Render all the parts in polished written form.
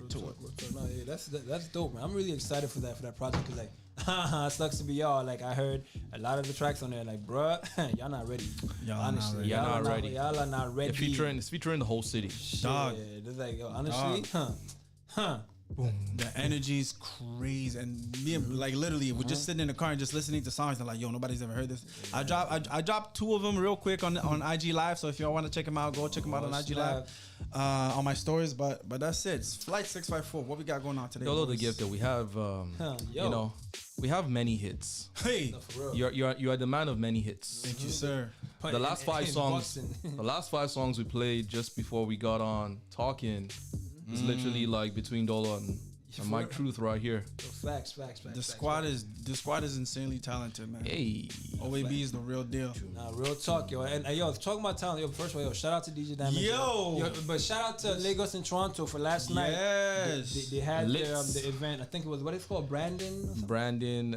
to it. No, yeah, that's dope, man. I'm really excited for that project because it sucks to be y'all. Like I heard a lot of the tracks on there, like bruh, y'all not ready. Honestly, y'all not ready. Y'all are not ready. It's featuring the whole city. Dog. It's like honestly, Boom. The energy's crazy, and me, like literally, we're just sitting in the car and just listening to songs. And like, yo, nobody's ever heard this. Yeah. I dropped 2 of them real quick on IG Live. So if y'all want to check them out, go check them out on IG Live, on my stories. But that's it. It's Flight 654. What we got going on today? Although the gift that we have, you know, we have many hits. Hey, you're the man of many hits. Thank you, sir. The last 5 songs, the last 5 songs we played just before we got on talking. It's literally like between Dolo and Mike Truth right here. Facts. The squad is insanely talented, man. Hey, OAB is the real deal. Nah, real talk, yo. And yo, talking about talent, yo. First of all, yo, shout out to DJ Damage. Yo, but shout out to Lagos and Toronto for last night. Yes, they had the event. I think it was what it's called, Brandon. A Brandon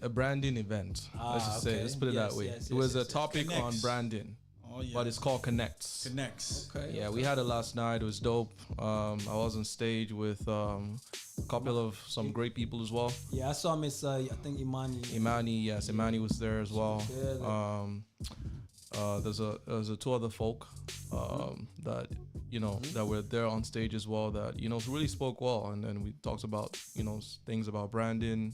event. Let's just say, let's put it that way. It was a topic on Brandon. Oh, yeah. But it's called Connects. Okay. Yeah, we had it last night. It was dope. I was on stage with a couple of some great people as well. Yeah, I saw Miss. I think Imani. Imani was there as well. There's a 2 other folk that that were there on stage as well that really spoke well, and then we talked about things about Brandon,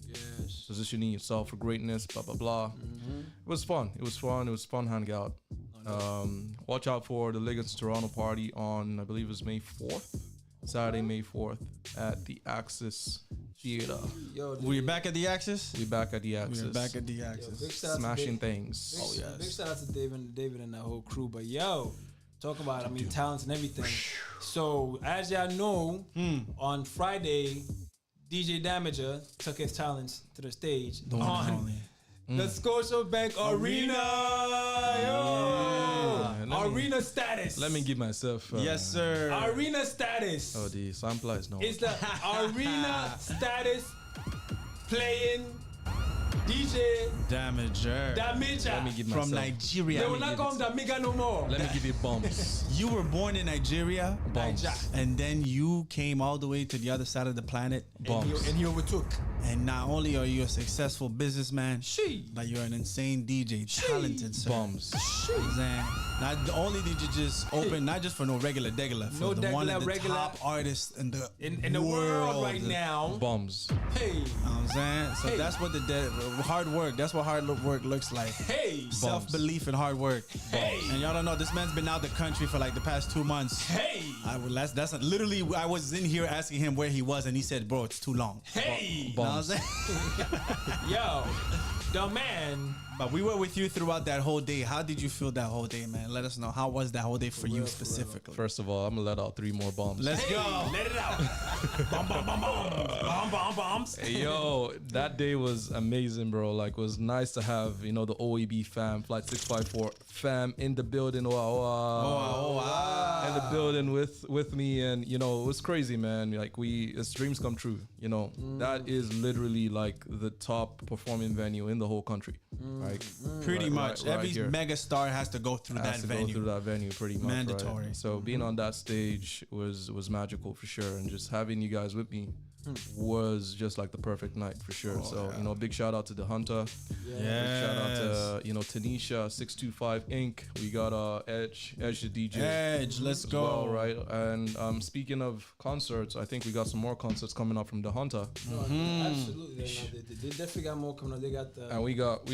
positioning yourself for greatness, blah blah blah. It was fun. It was fun hangout. Watch out for the Lagos Toronto party on, I believe it was May 4th, Saturday May 4th at the Axis Theater. We're back at the Axis. We're back at the Axis. Smashing things. Big shout out to David and that whole crew. But yo, talking about talents and everything. So as y'all know, on Friday, DJ Damager took his talents to the stage the Scotiabank Arena. Arena status. Let me give myself. Yes, sir. Arena status. Oh, the sampler is no. It's the arena status playing DJ Damager. Let me give myself. From Nigeria. They will not call him Damiga no more. Let me give you bumps. You were born in Nigeria, bumps. And then you came all the way to the other side of the planet, bumps. And he overtook. And not only are you a successful businessman, but you're an insane DJ, talented, sir. Bums. Not only did you just open, not just for no regular, for the one of the top artists in the world right now. Bums. Hey. You know what I'm saying? So that's what hard work. That's what hard work looks like. Hey. Self-belief and hard work. Hey. And y'all don't know, this man's been out the country for like the past 2 months. Hey. That's literally, I was in here asking him where he was, and he said, bro, it's too long. Hey. Bums. Yo, the man. But we were with you throughout that whole day. How did you feel that whole day, man? Let us know. How was that whole day for you specifically? First of all, I'm gonna let out 3 more bombs. Let's go. Let it out. Bomb bombs. Hey, yo, that day was amazing, bro. Like, it was nice to have the OAB fam, Flight 654 fam in the building. In the building with me, and it was crazy, man. Like, it's dreams come true. That is literally like the top performing venue in the whole country. Right? Pretty much. Every mega star has to go through that venue. Go through that venue, pretty much. Mandatory. Right? So being on that stage was magical for sure, and just having you guys with me was just like the perfect night for sure. Big shout out to the Hunter. Big shout out to Tanisha 625 Inc. We got Edge the DJ. Edge, let's go. Well, right? And speaking of concerts, I think we got some more concerts coming up from the Hunter. Absolutely, they definitely got more coming up. They got and we got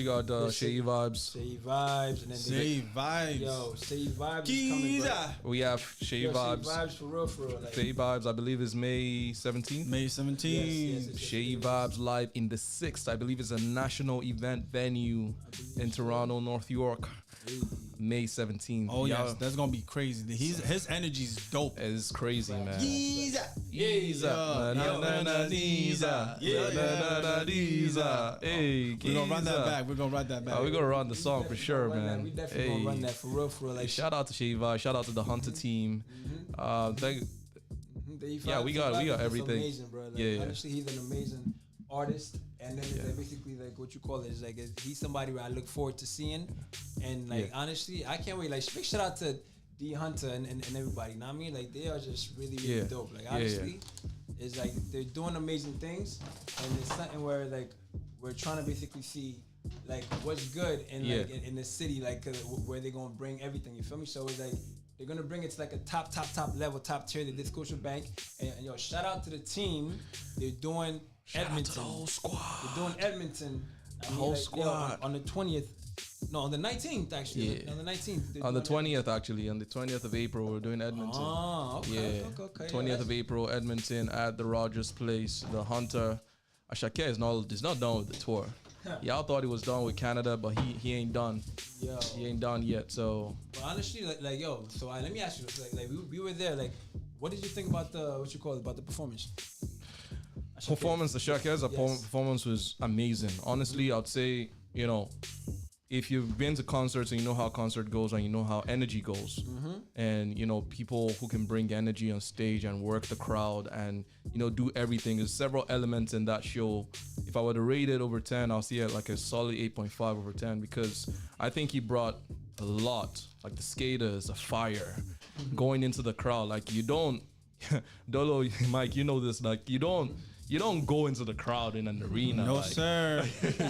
Shea Vibes. And then Shea Vibes. Yo, Shea Vibes is coming, bro. We have Shea Vibes. Shea Vibes for real. Like, Shea Vibes, I believe, is May 17th. May 17th. Yes, Shea Vibes live in the 6th. I believe it's a national event venue in Toronto, North York. May 17th. Oh yes, that's gonna be crazy. His energy is dope. It's crazy, man. Yeeza. Hey, we're gonna run that back. We're gonna run the song for sure, man. We definitely gonna run that for real. Like, shout out to Shea Vibes. Shout out to the Hunter team. We got everything. Amazing, bro. Like, honestly, he's an amazing artist, and then it's like basically like what you call it is like he's somebody where I look forward to seeing, and like honestly, I can't wait. Like, big shout out to D Hunter and everybody. You know what I mean? Like they are just really, really dope. Like honestly, it's like they're doing amazing things, and it's something where like we're trying to basically see like what's good in like in the city, like where they're gonna bring everything. You feel me? So it's like they're gonna bring it to like a top level, top tier. They did Scotiabank, and yo, shout out to the team. They're doing Edmonton. Shout out to the whole squad. They're doing Edmonton. The whole squad. On the 20th. No, on the 19th actually. Yeah. On the 19th. On the 20th actually. On the 20th of April, we're doing Edmonton. Oh, okay. Yeah. Okay. 20th of April, Edmonton at the Rogers Place. The Hunter. Ashake is not done with the tour. Y'all thought he was done with Canada, but he ain't done. Yo. He ain't done yet. So. But honestly, like yo, so let me ask you, like we were there. Like, what did you think about the performance? Performance, the Shake's performance was amazing. Honestly, I'd say, you know, if you've been to concerts and you know how a concert goes and you know how energy goes, and you know people who can bring energy on stage and work the crowd and you know do everything. There's several elements in that show. If I were to rate it over 10, I'll see it like a solid 8.5 over 10 because I think he brought a lot, like the skaters, the fire, going into the crowd. Like you don't, Dolo, Mike, you know this. Like you don't go into the crowd in an arena. No, like, sir.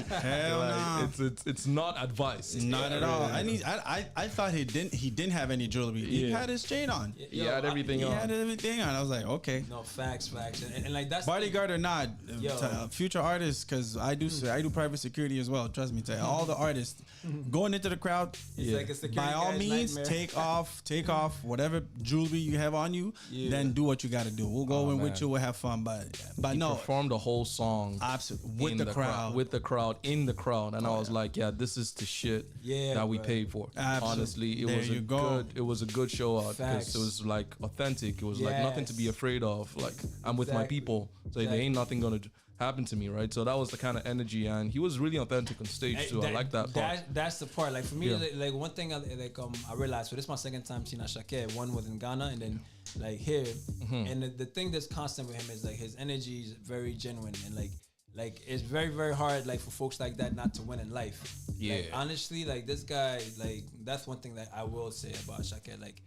Hell no. It's not advice. Not at all. I thought he didn't have any jewelry. He had his chain on. He had everything on. He had everything on. I was like, okay. No, facts. And like that's Bodyguard or not, future artists, because I do private security as well. Trust me, tell you, all the artists going into the crowd. It's like a security by all guy's means, nightmare. take off whatever jewelry you have on you. Then do what you got to do. We'll go in with you. We'll have fun. But no. Performed the whole song absolutely with the crowd, in the crowd, and I was like, yeah, this is the shit that we paid for. Absolutely. Honestly, it was a good show out because it was like authentic. It was like nothing to be afraid of. Like I'm with my people, so there ain't nothing gonna happen to me, right? So that was the kind of energy, and he was really authentic on stage too. I like that part. That's the part. Like for me, like one thing I realized. So this is my second time seeing Ashake. One was in Ghana, and then like here. And the thing that's constant with him is like his energy is very genuine, and like it's very, very hard like for folks like that not to win in life. Like, honestly, like this guy, like that's one thing that I will say about Ashake. Like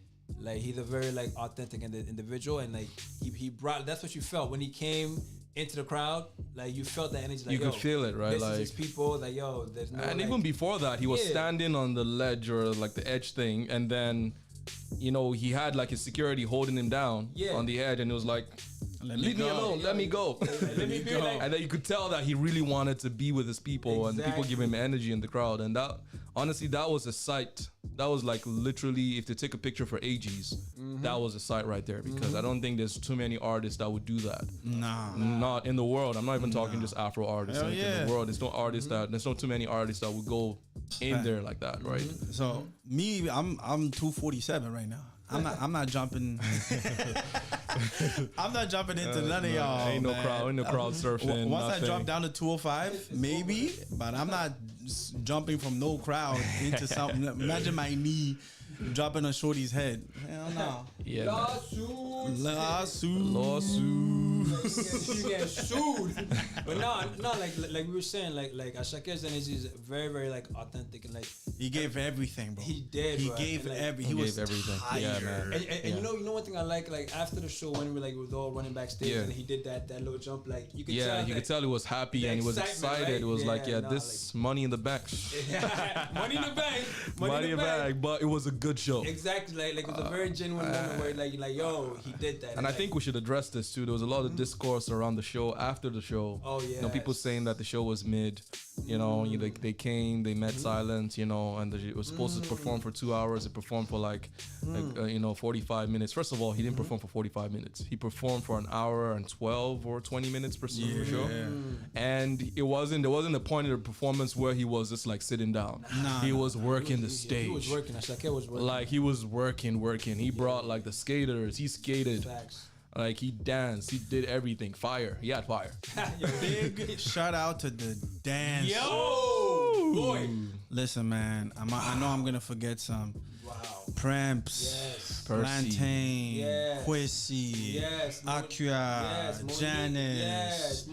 he's a very like authentic individual, and like he brought. That's what you felt when he came into the crowd. Like you felt that energy. Like, you could feel it, right? This like is his people. Like yo, there's no. And like, even before that, he was standing on the ledge or like the edge thing, and then, you know, he had like his security holding him down on the edge, and it was like, leave me alone, let me go. Let me be like, and then you could tell that he really wanted to be with his people, and the people give him energy in the crowd, and that honestly, that was a sight. That was like literally, if they take a picture for AGs, that was a sight right there, because I don't think there's too many artists that would do that. Nah. Not in the world. I'm not even talking just Afro artists. Hell In the world, there's no artists there's not too many artists that would go in there like that, right? So me, I'm 247 right now. I'm not jumping. I'm not jumping into none of y'all. Ain't no crowd surfing. Once nothing. I drop down to 205, maybe, but I'm not jumping from no crowd into something. Imagine my knee dropping on Shorty's head. Hell no. Yeah. Lawsuit. You get sued. But no, like we were saying, like Ashake's energy is very, very like authentic, and like he gave everything, bro. He did. He bro. gave like, everything. He was everything. tired. Yeah, man. And you know one thing I like after the show when we was all running backstage and he did that little jump, like you could tell. You could tell he was happy and he was excited. Right? It was this money in the bank. Money in the bank. Money in the bank. But it was a good show. Exactly. Like it was a very genuine moment where you're like, yo, he did that. And I think we should address this too. There was a lot of discourse around the show after the show. Oh yeah. You know, people saying that the show was mid. You know, they came, they met Silence. You know, and it was supposed to perform for 2 hours. It performed for like 45 minutes. First of all, he didn't perform for 45 minutes. He performed for an hour and 12 or 20 minutes per show. And there wasn't a point in the performance where he was just like sitting down. He was working the stage. He was working. Ashake was working. Like he was working. He brought like the skaters. He skated. Facts. Like he danced, he did everything. Fire, he had fire. Big shout out to the dance. Yo, boy. Listen, man, I know I'm gonna forget some. Pramps, Yes. Plantain, Yes. Quissy, Yes. Acura, Yes. Monique. Janice, Yes.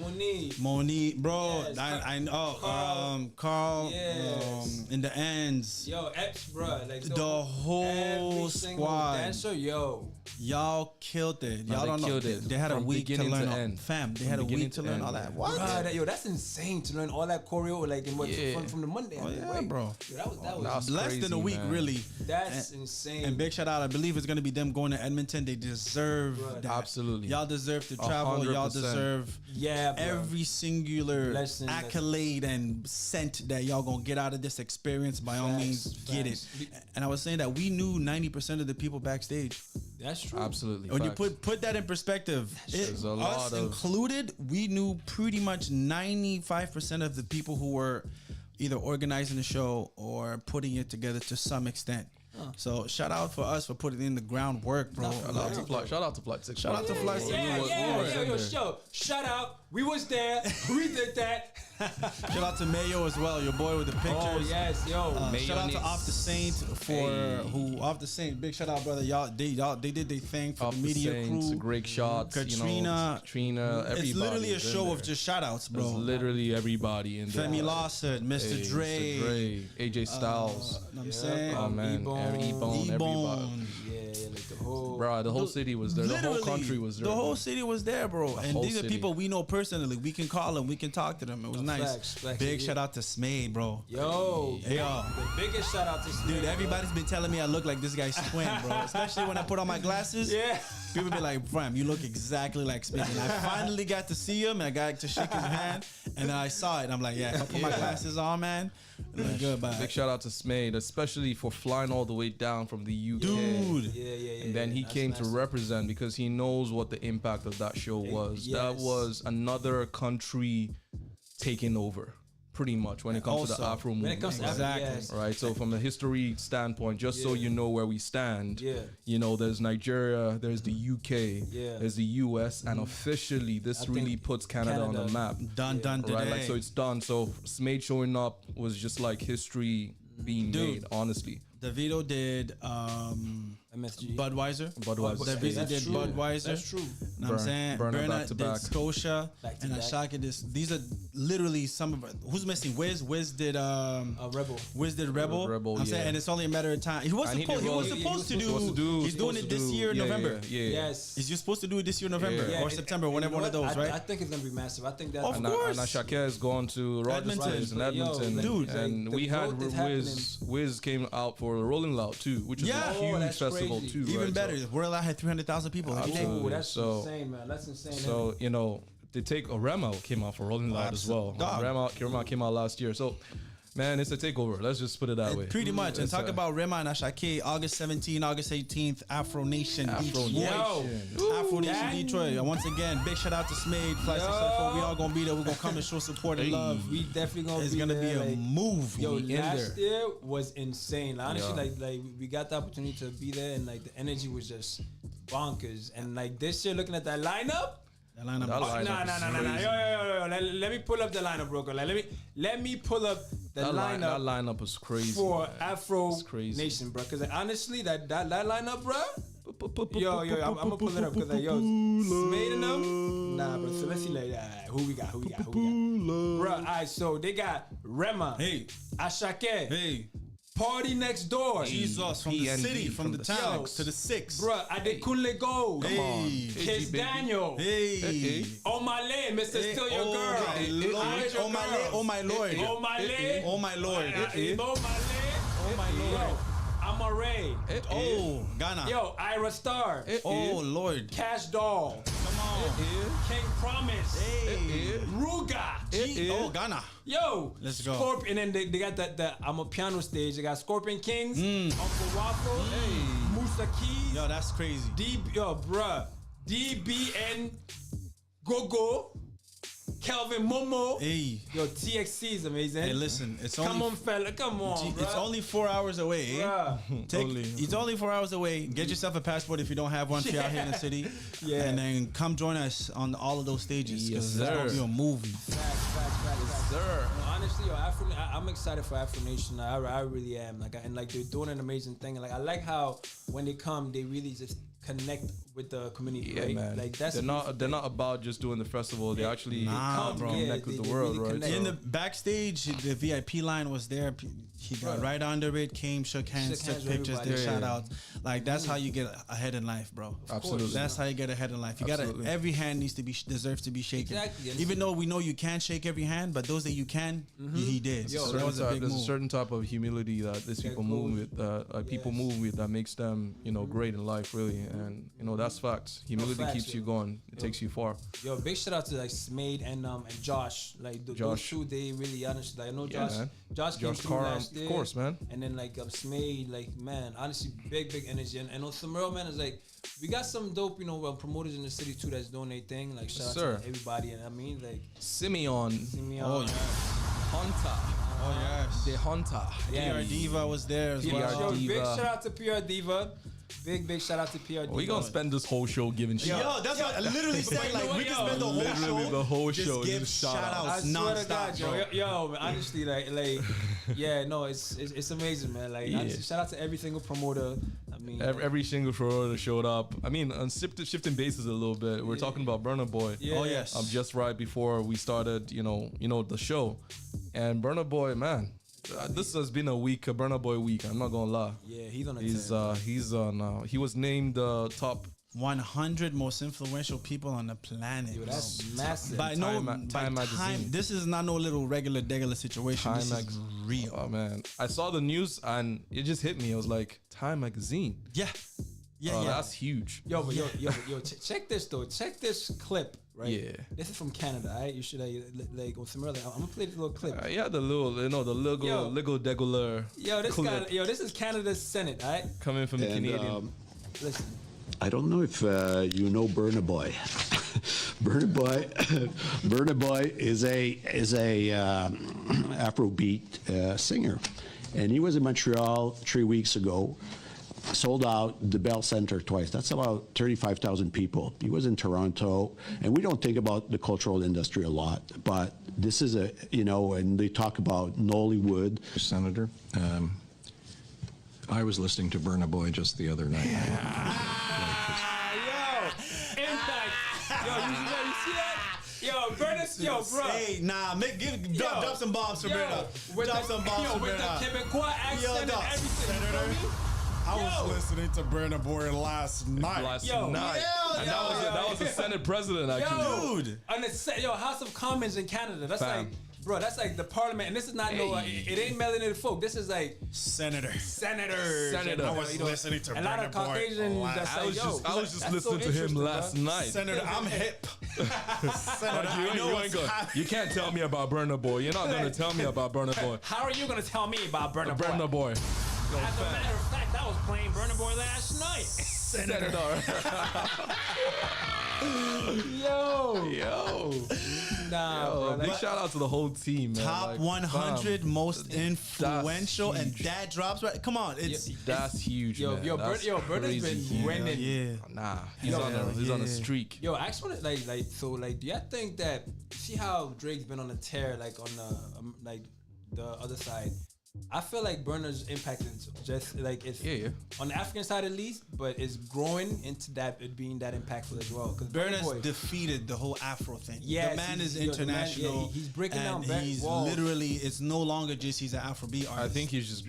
Monique, bro. Yes. I know. Carl. Carl. Yes. In the ends, Yo, X, bro. Like the whole every single squad. dancer, yo. Y'all killed it. No, Y'all they don't know. killed it They had a from week to beginning learn. to all- end. Fam, they From had a beginning week to to learn end, all yeah. that. What? Yo, that's insane to learn all that choreo like in what Yeah. from the Monday. Oh, yeah, Wait. bro. Yo, that was That's Less crazy, than a week, man. really. that's insane. And big shout out. I believe it's gonna be them going to Edmonton. They deserve Bruh. that. Absolutely. Y'all deserve to travel. Y'all 100%. deserve yeah, bro. every singular Blessing, accolade and cent that y'all gonna get out of this experience. By all Facts, means, get it. facts. And I was saying that we knew 90% of the people backstage. That's true. Absolutely. When you facts. put that in perspective, There's a us lot of- included, we knew pretty much 95% of the people who were either organizing the show or putting it together to some extent. So shout out for us for putting in the groundwork, bro. Shout out to Flight 6. Shout out to Flight 6. Yo, shout out. We was there. We did that. Shout out to Mayo as well, your boy with the pictures. Oh yes, yo. Shout out to Mayonnaise. Off the Saint Off the Saint. Big shout out, brother. Y'all they did their thing for Off the the media Saints, crew. Greg Shots, Katrina. Katrina, everybody. It's literally a is in show there. of just shout outs, There's bro. literally everybody in there. Femi Lawson, Mr. Hey, Dre. Mr. Dre, AJ Styles. Know what I'm saying? Oh man, E-Bone. E-Bone, everybody. E-Bone. Yeah, like the whole. Bro, the whole city was there. The whole Literally, country was there. The whole man. city was there, bro. And whole these are city. people we know personally. We can call them. We can talk to them. It was nice. Facts, Big yeah. shout out to Smade, bro. Yo, Hey, yo. the biggest shout out to Smith, Dude, everybody's been telling me I look like this guy's twin, bro. Especially when I put on my glasses. Yeah. People be like, "Fam, you look exactly like Smade." And I finally got to see him. And I got to shake his hand, and then I saw it. I'm like, "Yeah, if I put my glasses on, man, it look good." Bye. Big shout out to Smade, especially for flying all the way down from the UK. Dude. Yeah. And then he That's came to nice. represent because he knows what the impact of that show was. That yes. was another country taking over, pretty much, when it comes to the Also, Afro When movement. it comes to Exactly. Africa, yes. Right, so from a history standpoint, just so Yeah. you know where we stand, Yeah. you know, there's Nigeria, there's the UK, Yeah. there's the US, and officially this I really think puts Canada on the Canada- map. Done today. Right, like so it's done. So Smade showing up was just like history being Dude. made, honestly. DeVito did MSG. Budweiser. Budweiser. DeVito That's did true. Budweiser. That's true. Know what I'm Burn- saying? Burner Burner back to did back. Scotia, Back to and back. Ashaka did. These are literally some of who's missing. Wiz did Rebel. Wiz did Rebel. Rebel, I'm saying, yeah. and it's only a matter of time. He was And he supposed. did He was Roll. supposed to He do. He's doing it this year, in November. Yeah. Yes. Is you supposed to do it this year, November Yeah. or September, whenever one of those, I right? think it's gonna be massive. I think that. Of And course. Ashake is going to Rogers Edmonton. Place in Yo, Edmonton, like, dude, and like, we the had growth is Wiz came out for the Rolling Loud too, which is Yeah. a Oh, huge that's festival crazy. too. Even right? better. World Out had 300,000 people. Every day. Absolutely. Oh, that's So- insane, man. That's insane. So you know, they take Rema came out for Rolling Loud as well. Dog. Rema came out last year. So, man, it's a takeover. Let's just put it that way. Pretty much. And It's talk a- about Rema and Ashake, August 17, August 18th, Afro Nation, Afro Detroit. Nation. Afro Nation, that- Detroit. And once again, big shout out to Smade, Fly 674. We all gonna be there. We're gonna come and show support and Hey. love. we definitely gonna It's be gonna there, be a like, move. Yo, We in last there. year was insane. Like, honestly, Yeah. like we got the opportunity to be there, and like the energy was just bonkers. And like this year, looking at that lineup. That lineup. That was- lineup Nah. is Yo. crazy. Let me pull up the lineup, bro. Like, let me pull up the That lineup lineup was crazy for man. Afro It's crazy. Nation, bro. Because honestly, that lineup, bro. Yo, I'm gonna pull it up because yo, Smade and them. Nah, but so let's see like who we got. Bro, alright, so they got Rema, Hey, Ashake, hey. Party Next Door, Jesus, from the PNB, city, from the town Yo. to the six. bro, Adekunle Gold, Hey. Kiss baby. Daniel, Hey. On My Lane, Mr. Hey, Still Your oh Girl, my I Lord. Is Your Oh my Girl. Lord. Oh my Lord. On My Lane, Oh my Lord. On My Lane, Oh my Lord. Yo, Amare, Oh, Ghana. yo, Ira Star, Oh Lord. Cash Doll, Come on. King Promise, Hey. Ruga. Oh, Ghana. Yo, Let's go. Scorpion, and then they got the I'm a piano stage. They got Scorpion Kings, Uncle Waffle, Musa Keys, Yo, that's crazy. DBN, Gogo, Kelvin Momo. Hey. Yo, TXC is amazing. Hey, listen, it's Come only on, fella. Come on, bro. it's only 4 hours away. Eh? Bruh. It's only 4 hours away. Get yourself a passport if you don't have one. If you're out here in the city, and then come join us on all of those stages. Yes, It's gonna sir. be a movie. Facts. Sir. No, honestly, yo, I'm excited for Afro Nation. I really am. And they're doing an amazing thing. And like I like how when they come, they really just connect with the community. Yeah, right? man. Like that's they're not about just doing the festival. They actually Nah, bro. connect with the They world, really right? connect. In the backstage, the VIP line was there. He got right under it, came, shook hands, took Shook hands with pictures, did everybody. shout outs. Like that's how you get ahead in life, bro. Absolutely. That's how you get ahead in life. You Absolutely. gotta every hand needs to be deserves to be shaken. Exactly. Even though we know you can't shake every hand, but those that you can, he did. Yo, So that was a big There's a move. certain type of humility that these people move with. People move with that makes them, great in life, really. And that's facts. Humility facts, keeps yo. you going. It takes you far. Yo, big shout out to like Smade and Josh. Like those Josh. two, they really honestly. Like, I know Yeah, Josh. man. Josh came Josh through Carr, last of year, course, man. And then like Smade, like man, honestly, big energy. And on some real man is like, we got some dope, promoters in the city too that's doing their thing. Like shout out sir. to everybody. And I mean like, Simeon, Oh yeah. Hunter, Oh yes. the Hunter. PR Diva was there as PR well. Big Diva. shout out to PR Diva. Big shout out to PR Diva. We gonna spend this whole show giving shout. Yo, that's what I literally said. Like we can spend the whole Literally show, the whole just show give just shout shout outs I swear to God, nonstop, yo, bro. yo, man, honestly, like, yeah, no, it's amazing, man. Like, Yeah. honestly, shout out to every single promoter. I mean, Every single promoter showed up. I mean, on shifting bases a little bit. We're talking about Burna Boy. yeah, Oh yes. Just right before we started, the show, and Burna Boy, man, this has been a week, a Burna Boy week. I'm not gonna lie. yeah, he's on a He's 10. he's on. He was named top 100 most influential people on the planet. Yo, that's massive. by Time magazine. This is not no little regular situation. Time This is magazine. real. Oh man, I saw the news and it just hit me. It was like Time magazine. Yeah. Yeah, Oh, yeah. that's huge. yo, check this though. Check this clip, right? Yeah. This is from Canada, right? You should like, I'm gonna play this little clip. Yeah, the little, the Yo. Lego degular. Yo, clip this is Canada's Senate, right? coming from the And, Canadian. Listen. I don't know if you know Burna Boy. Burna Boy is a Afrobeat singer, and he was in Montreal 3 weeks ago. Sold out the Bell Center twice. That's about 35,000 people. He was in Toronto, and we don't think about the cultural industry a lot, but this is and they talk about Nollywood. Senator, I was listening to Burna Boy just the other night. Yo, impact. Yo, you see that? Yo, Bernard, yo, bro. Hey, nah, drop some bombs for Bernard. With the Quebecois accent and dog. everything. You feel me? I Yo. was listening to Burna Boy last night. Last Yo. night. And that was the Senate president actually. Yo, Dude. on the House of Commons in Canada. That's Fam. like, bro, that's like the parliament. And this is not it ain't melanated folk. This is like Senator. senators. Senator. I was listening to A lot of Burna Boy Caucasians last that's I like, was yo, just, I was just that's so listening to him interesting, last bro. night. Senator, I'm hip. Senator, You, I know what's you can't tell me about Burna Boy. You're not gonna tell me about Burna Boy. How are you gonna tell me about Burna Boy? Burna Boy. As a matter of fact, I was playing Burna Boy last night. Senator. Yo. Nah, bro. Big shout out to the whole team, man. Top Like, 100 fam, most influential, and huge. that drops right. Come on, it's That's huge, man. That's Burna's crazy been huge. winning. yeah. Nah, he's on a streak. Yo, I actually want to do y'all think that, see how Drake's been on a tear, like on the the other side? I feel like Burna's impact is just like it's Yeah. on the African side at least, but it's growing into that it being that impactful as well. Because Burna's defeated the whole Afro thing. Yes, the man is yo, the man- international. yeah, he's breaking and down he's walls. literally. It's no longer just he's an Afrobeat artist. I think he's just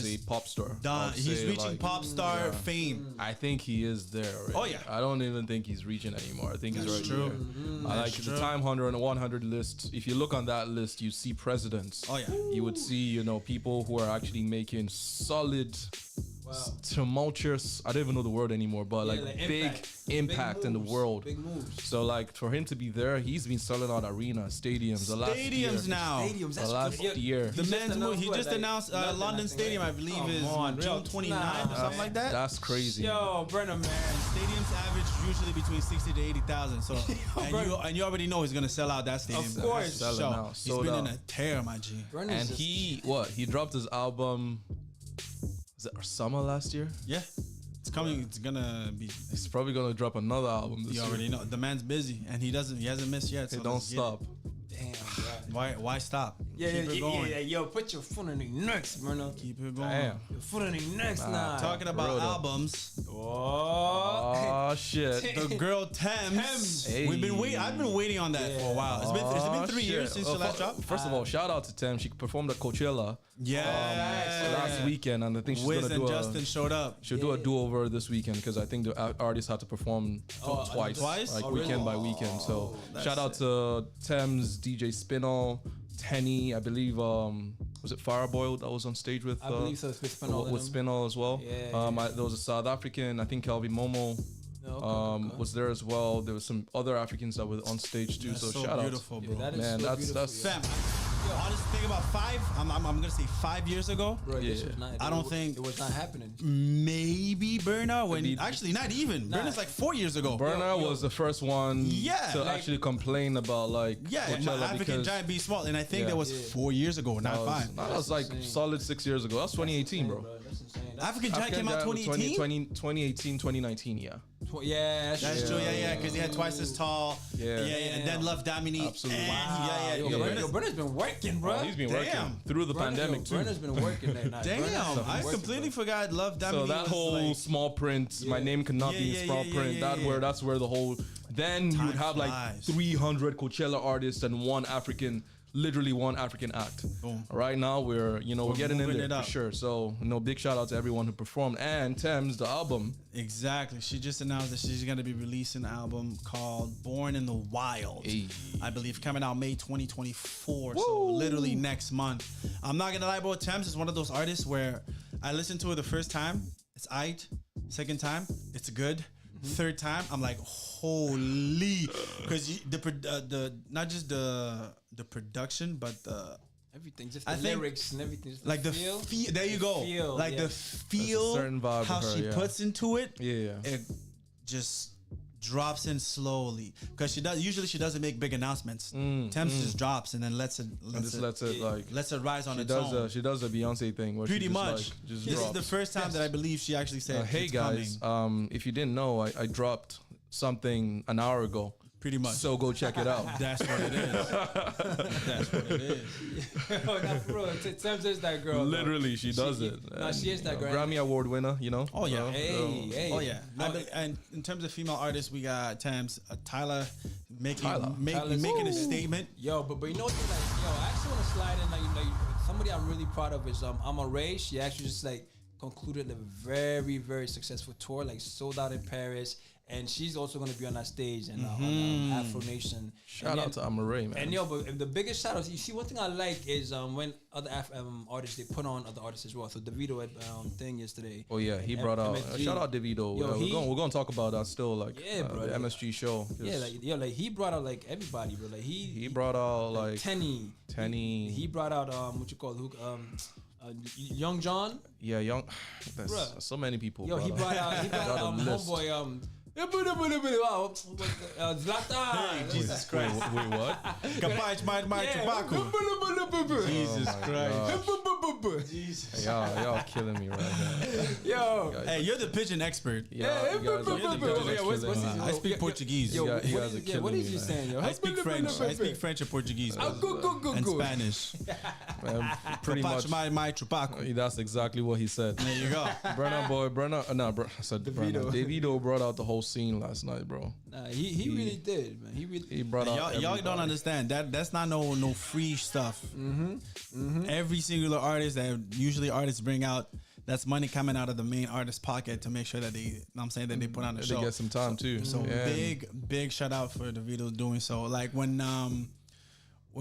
a pop star. done. I'd He's say, reaching like, pop star fame. I think he is there already. Oh, yeah. I don't even think he's reaching anymore. I think he's That's already true. there. I like That's the true. Time 100 and 100 list. If you look on that list, you see presidents. Oh, yeah. You would see, people who are actually making solid tumultuous. I don't even know the word anymore, but like big impact in the world. Big moves. So like for him to be there, he's been selling out arenas, stadiums, the last year. Now. Stadiums. The last year. The men's move. He just announced London Stadium, I believe, is June 29th or something like that. That's crazy. Yo, Brenner, man. Stadiums average usually between 60 to 80,000. So and you already know he's gonna sell out that stadium. Of course. Selling So out. he's Sold been out. in a tear, my G. Brenner's And just- he dropped his album. Was it summer last year? Yeah, it's coming. It's gonna be. He's probably gonna drop another album this You year. already know the man's busy and he hasn't missed yet. So Hey, don't let's get stop. Damn, bro. it. Why stop? Yeah, Keep it going. yeah. Yo, put your foot on the necks, Brenner. Keep it going. Damn. Your foot on the necks now. Talking Real about though. albums, Oh. Oh shit. the girl Thames. Thames. Hey. We've been waiting. I've been waiting on that for a while. It's been 3 Oh, years shit. since the last drop. First of all, shout out to Tem. She performed at Coachella Yeah. last weekend, and I think she's Wiz gonna and do Justin a showed up. she'll do a do over this weekend because I think the artist had to perform twice, twice? like Oh, weekend really? by weekend. So that's shout out to Thames, DJ Spinall, Tenny. I believe was it Fireboiled that was on stage with I believe so. It's with Spinall. with Spinall as well. Yeah, There was a South African. I think Calvi Momo. Okay. Was there as well. There was some other Africans that were on stage too. That's So, so shout beautiful, out, bro. that is man. so That's beautiful, Fam, honestly, think about I'm gonna say 5 years ago. Bro, this Yeah. was not, I don't think- it was not happening. Maybe Burner when Maybe- actually not even. Burner's like 4 years ago. Burner was the first one Yeah, to like- actually complain about like Yeah, my Coachella African because Giant Be Small, and I think Yeah. that was 4 years ago, not that was, 5. that was like solid 6 years ago. That's 2018, bro. That's insane. African Giant came out 2018. 2018, 2019, yeah. Yeah, That's true, yeah, because he had twice as tall. Yeah. And then Love Dominique. Absolutely. And Yo, Yeah. Brenner's, Brenner's been working, bro. He's been Damn. working through the pandemic too. Brenner's been working that night. Damn, I completely forgot Love Dominique. So that was whole like, small print, my name cannot be in small print. That's where the whole. Then you would have like flies. 300 Coachella artists and literally one African act. Boom. Right now we're getting in moving there it for up. sure. So big shout out to everyone who performed and Thames the album. Exactly. She just announced that she's going to be releasing an album called Born in the Wild. Hey. I believe coming out May 2024. So literally next month. I'm not going to lie about Thames. It's one of those artists where I listened to it the first time. It's aight. Second time, it's good. Third time, I'm like, holy. Because the not just the production, but the Everything, just I the think, lyrics and everything. Just like the feel. feel. There you go. feel, Like yeah. the feel. certain vibe how of her, she yeah. puts into it. Yeah. It just drops in slowly because she doesn't make big announcements. Thames just drops and then lets it rise on she its own. she does a Beyonce thing where Pretty she just, much. like, just This drops. is the first time that I believe she actually said, Hey it's guys, coming. if you didn't know, I dropped something an hour ago. Pretty much. So go check it out. That's what it is. That's what it is. Oh, no, for real. Thames is that girl. though. Literally, she does it. No, she is that girl. Grammy Award winner, Oh, yeah. So, Hey. Oh yeah, No, and in terms of female artists, we got Thames, Tyler making Tyler's- making a Woo. statement. Yo, but you know what? Like, I actually want to slide in. Like, somebody I'm really proud of is Amma Ray. She actually just like concluded a very, very successful tour, like sold out in Paris. And she's also going to be on that stage and on Afro Nation. Shout out to Amaray, man. And yo, but the biggest shout out, you see, one thing I like is when other artists, they put on other artists as well. So Davido had thing yesterday. Oh yeah, he brought out. MSG. Shout out Davido. Yo, we're gonna talk about that still, like bro, the like- MSG show. 'cause Yeah, like he brought out like everybody, bro. Like he brought out like Tenny. He brought out what you call Young John. yeah, young. Bruh. There's so many people. Yo, he brought out a list. homeboy Zlatan. Jesus Wait, Christ! wait, what? Kapaj, my tobacco. Jesus Christ! Y'all killing me right now. Yo, Hey, you're the pigeon expert. Yeah, you guys are what's killing his- me. I speak Portuguese. Yo, You guys are what killing is me, he man. saying? Yo, I speak French. I speak French and Portuguese and Spanish. Man, pretty much. Kapaj, my tobacco. That's exactly what he said. There you go. I said Davido brought out the whole scene last night, bro. Nah, he really did, man. He brought out. Y'all don't everybody. understand that's not no free stuff. Every singular artist that usually artists bring out, that's money coming out of the main artist's pocket to make sure that they put on the They show. get some time too. So Yeah. big shout out for Davido doing so. Like when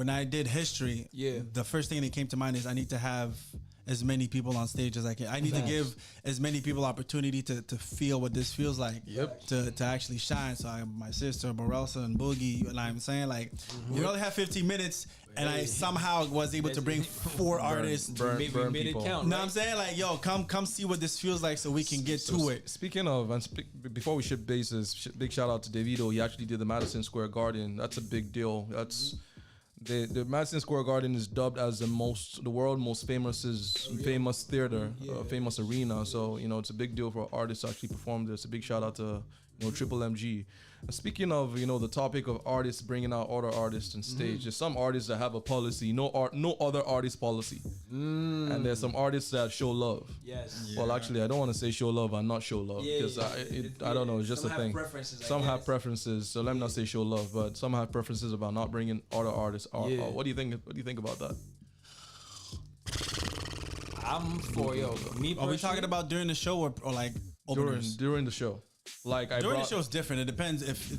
I did history, Yeah. the first thing that came to mind is I need to have as many people on stage as I can. I need to give as many people opportunity to feel what this feels like. Yep. To actually shine. So my sister, Barelsa and Boogie, you know what I'm saying? Like, we only have 15 minutes, and I somehow was able to bring 4 artists. burn made it people. count. You know what Right? I'm saying? Like, yo, come see what this feels like so we can get to it. Speaking of, before we shift bases, big shout out to Davido. He actually did the Madison Square Garden. That's a big deal. That's the Madison Square Garden is dubbed as the world most famous theater, famous arena. So it's a big deal for artists to actually perform there. It's a big shout out to Triple MG. Speaking of the topic of artists bringing out other artists on stage, there's some artists that have a policy, no other artist policy, and there's some artists that show love. Yes. Well, actually, I don't want to say show love and not show love because I don't know. It's just Some a have thing. preferences, I Some have guess. preferences, so let me not say show love, but some have preferences about not bringing other artists. What do you think? What do you think about that? I'm for me. Are we personally- talking about during the show or like openers? During the show, like During the show is different. It depends if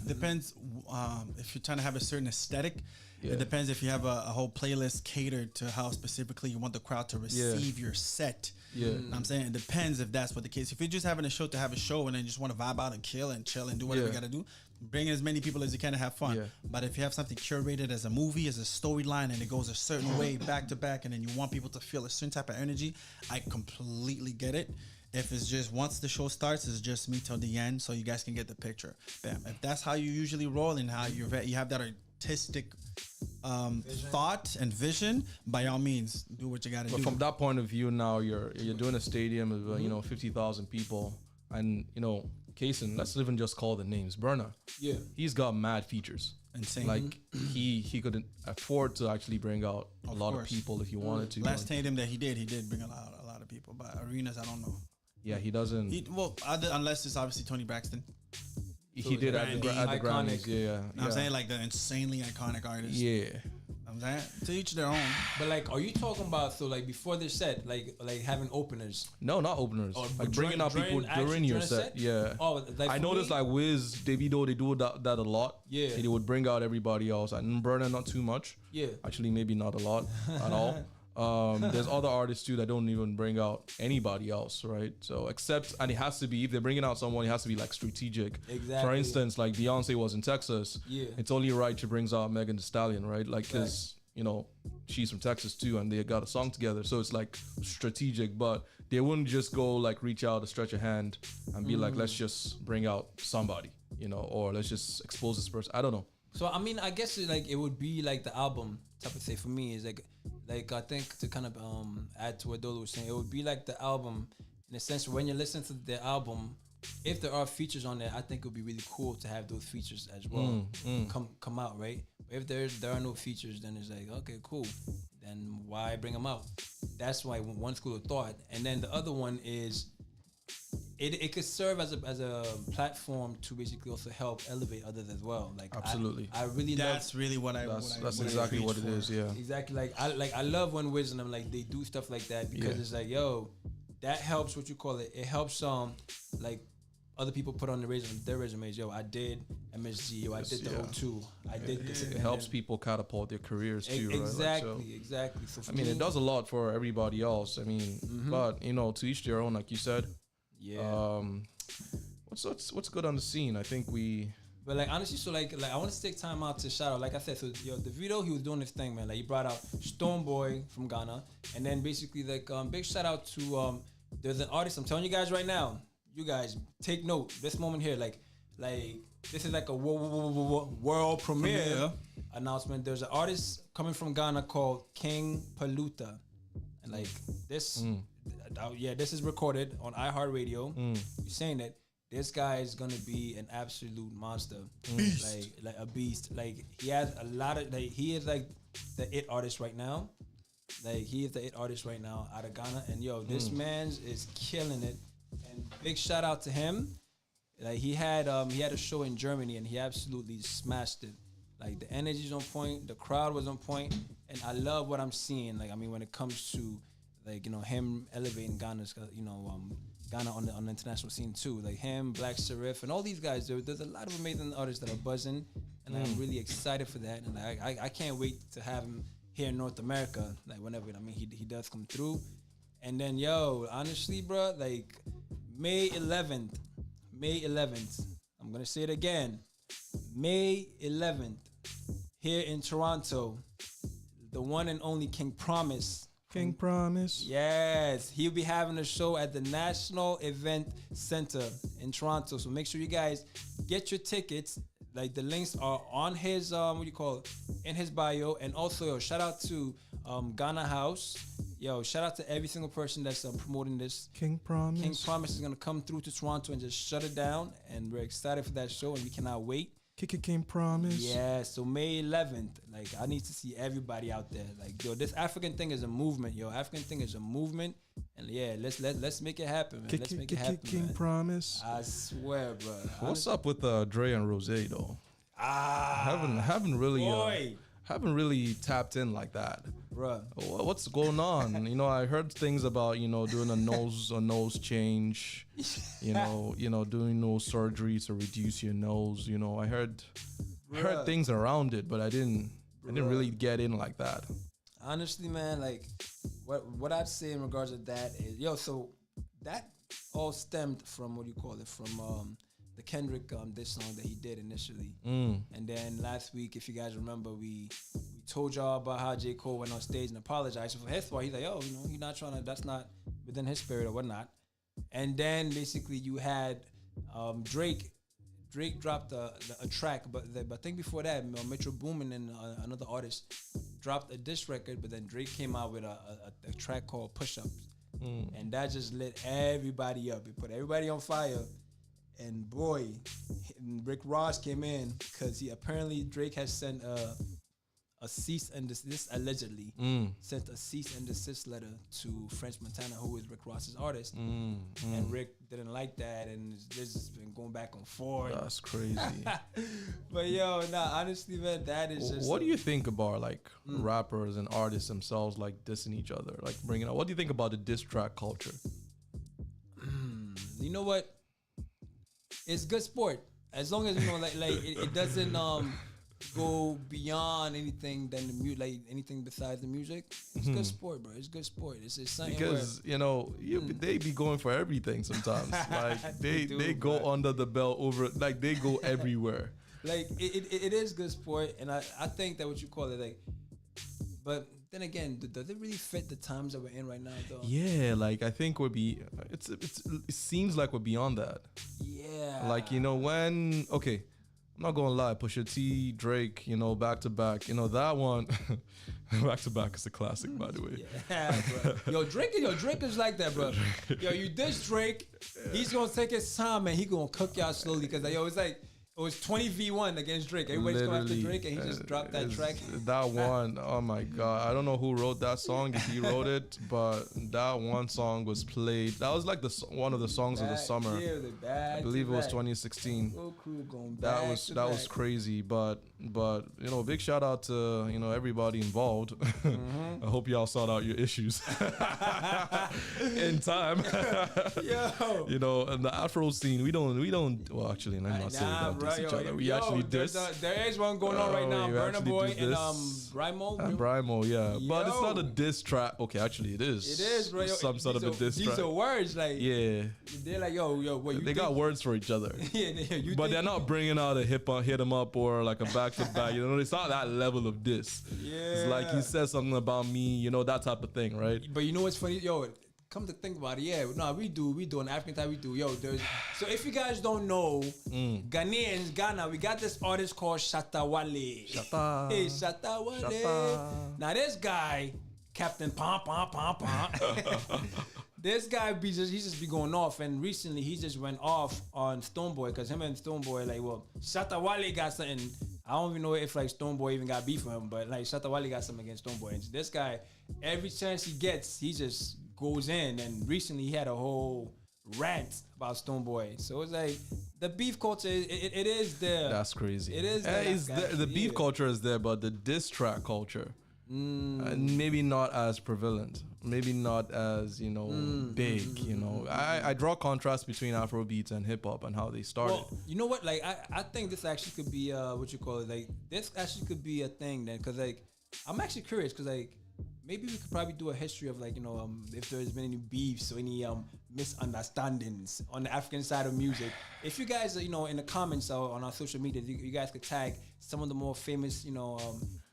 you're trying to have a certain aesthetic. Yeah. It depends if you have a whole playlist catered to how specifically you want the crowd to receive your set. Yeah. You know what I'm saying? It depends if that's what the case. If you're just having a show to have a show and then you just want to vibe out and kill and chill and do whatever you got to do, bring as many people as you can to have fun. Yeah. But if you have something curated as a movie, as a storyline, and it goes a certain way back to back, and then you want people to feel a certain type of energy, I completely get it. If it's just once the show starts, it's just me till the end, so you guys can get the picture. Bam. If that's how you usually roll and how you have that artistic thought and vision, by all means, do what you got to do. But from that point of view, now you're doing a stadium of 50,000 people, and Kaysen, let's even just call the names. Burna, he's got mad features. Insane. Like he could afford to actually bring out a lot of people if he wanted to. Last stadium that he did bring a lot of people. But arenas, I don't know. Yeah, he doesn't. Unless it's obviously Tony Braxton. He did at the Iconic. Grammys. Yeah, You know what I'm saying? Like the insanely iconic artist. Yeah. You know what I'm saying? To each their own. But like, are you talking about before their set, like having openers? No, not openers. Or Like bringing out people during your set. Yeah. Oh, like I for noticed me- like Wiz, Davido, they do that a lot. Yeah. They would bring out everybody else. And Burna, not too much. Yeah. Actually, maybe not a lot at all. There's other artists too that don't even bring out anybody else, right? So and it has to be, if they're bringing out someone, it has to be like strategic. Exactly. For instance, like Beyonce was in Texas. Yeah. It's only right she brings out Megan Thee Stallion, right? Like, cause she's from Texas too, and they got a song together. So it's like strategic, but they wouldn't just go like reach out to stretch a hand and be like, let's just bring out somebody, or let's just expose this person. I don't know. So I mean, I guess it would be like the album type of thing for me. Is like I think to kind of add to what Dolo was saying, it would be like the album in a sense when you're listening to the album. If there are features on there, I think it would be really cool to have those features as well come out, right? But if there are no features, then it's like, okay, cool. Then why bring them out? That's why one school of thought. And then the other one is it could serve as a platform to basically also help elevate others as well. Like Absolutely. I really That's really what I. That's exactly what it is. Yeah. exactly I love when Wiz and them they do stuff like that because it's like, yo, that helps what you call it. It helps like other people put on their resumes. Yo, I did MSG. Yo, I did the O2. I did this. It helps people catapult their careers too, right? Exactly. So for I mean, it does a lot for everybody else. I mean, but to each their own, like you said. Yeah. What's good on the scene? I think But like honestly, so like I want to take time out to shout out. Like I said, so Davido, he was doing this thing, man. Like he brought out Stonebwoy from Ghana, and then basically like big shout out to there's an artist. I'm telling you guys right now, you guys take note. This moment here, like this is like a world premiere announcement. There's an artist coming from Ghana called King Paluta, and like this, this is recorded on iHeartRadio. You're saying that. This guy is gonna be an absolute monster, beast. Like a beast. Like he has a lot of he is like the it artist right now. Like he is the it artist right now out of Ghana, and this man's is killing it. And big shout out to him. Like he had a show in Germany and he absolutely smashed it. Like the energy's on point, the crowd was on point, and I love what I'm seeing. Like I mean, when it comes to him elevating Ghana's Ghana on the international scene too, like him, Black Serif, and all these guys. There's a lot of amazing artists that are buzzing, and I'm really excited for that. And I can't wait to have him here in North America, like whenever he does come through. And then, yo, honestly, bro, like May 11th, I'm going to say it again. May 11th, here in Toronto, the one and only King Promise. King Promise. Yes, he'll be having a show at the National Event Center in Toronto. So make sure you guys get your tickets. Like the links are on his in his bio. And also, yo, shout out to Ghana House. Yo, shout out to every single person that's promoting this. King Promise. King Promise is gonna come through to Toronto and just shut it down. And we're excited for that show, and we cannot wait. King Promise. Yeah, so May 11th, like I need to see everybody out there. Like, yo, this African thing is a movement, African thing is a movement, and yeah, let's make it happen, man. Let's make it happen, King man. Promise. I swear, bro. What's up with Dre and Rose though? Haven't really tapped in like that. Bruh. What's going on? I heard things about doing a nose change, doing nose surgery to reduce your nose. I heard things around it, but I didn't really get in like that. Honestly, man, like what I'd say in regards to that is, so that all stemmed from from the Kendrick this song that he did initially. And then last week, if you guys remember, we told y'all about how J. Cole went on stage and apologized. So for his part, he's like, he's not trying to, that's not within his spirit or whatnot. And then basically you had Drake dropped a track, but I think before that, Metro Boomin and another artist dropped a diss record, but then Drake came out with a track called Push Ups. And that just lit everybody up. It put everybody on fire. And boy, Rick Ross came in because Drake has sent a cease and desist, allegedly sent a cease and desist letter to French Montana, who is Rick Ross's artist. And Rick didn't like that, and this has been going back and forth. That's crazy. But honestly, man, that is just. What do you think about like rappers and artists themselves like dissing each other, like bringing out? What do you think about the diss track culture? You know what? It's good sport as long as it doesn't go beyond anything than anything besides the music. It's good sport, bro. It's good sport. It's something because they be going for everything sometimes. Like they go under the belt over, like they go everywhere. Like it is good sport, and I think that what you call it but then again, does it really fit the times that we're in right now, though? Yeah, like I think it seems like we're beyond that. Yeah. Like when I'm not gonna lie, Pusha T, Drake, back to back, that one back to back is a classic, by the way. Yeah, bro. Drake is like that, bro. You diss Drake, he's gonna take his time and he gonna cook y'all slowly because it's like. It was 20v1 against Drake. Everybody's going after Drake, and he just dropped that track. That one, oh my God. I don't know who wrote that song, if he wrote it, but that one song was played. That was like one of the songs of the summer. I believe it was 2016. That was crazy, but big shout out to everybody involved. I hope y'all sought out your issues in time. And the Afro scene, we don't. Well, actually, I'm not saying that. Each other. We actually diss. There is one going on right now. Burna Boy and Brymo. And Brymo, yeah. But it's not a diss track. Okay, actually it is. It is, bro. Some sort of a diss track. These are words, like. Yeah. They're like, what you They got words for each other. But they're not bringing out a hit 'em up or like a back to back. It's not that level of diss. Yeah. It's like he said something about me, that type of thing, right? But you know what's funny? Come to think about it, we do an African type, so if you guys don't know, Ghana, we got this artist called Shatta Wale. Hey, Shatta Wale. Now this guy, Captain Pom Pom Pom Pom. This guy he just be going off, and recently he just went off on Stonebwoy because him and Stonebwoy Shatta Wale got something. I don't even know if Stonebwoy even got beef with him, but Shatta Wale got something against Stonebwoy. And this guy, every chance he gets, he just goes in, and recently he had a whole rant about Stonebwoy. So it's like the beef culture, it is there. That's crazy. It is there. The beef culture is there, but the diss track culture, maybe not as prevalent, maybe not as big. I draw contrast between Afro beats and hip hop and how they started. Well, you know what? I think this actually could be this actually could be a thing then, because I'm actually curious because maybe we could probably do a history of like, if there's been any beefs or any misunderstandings on the African side of music. If you guys, in the comments or on our social media, you guys could tag some of the more famous,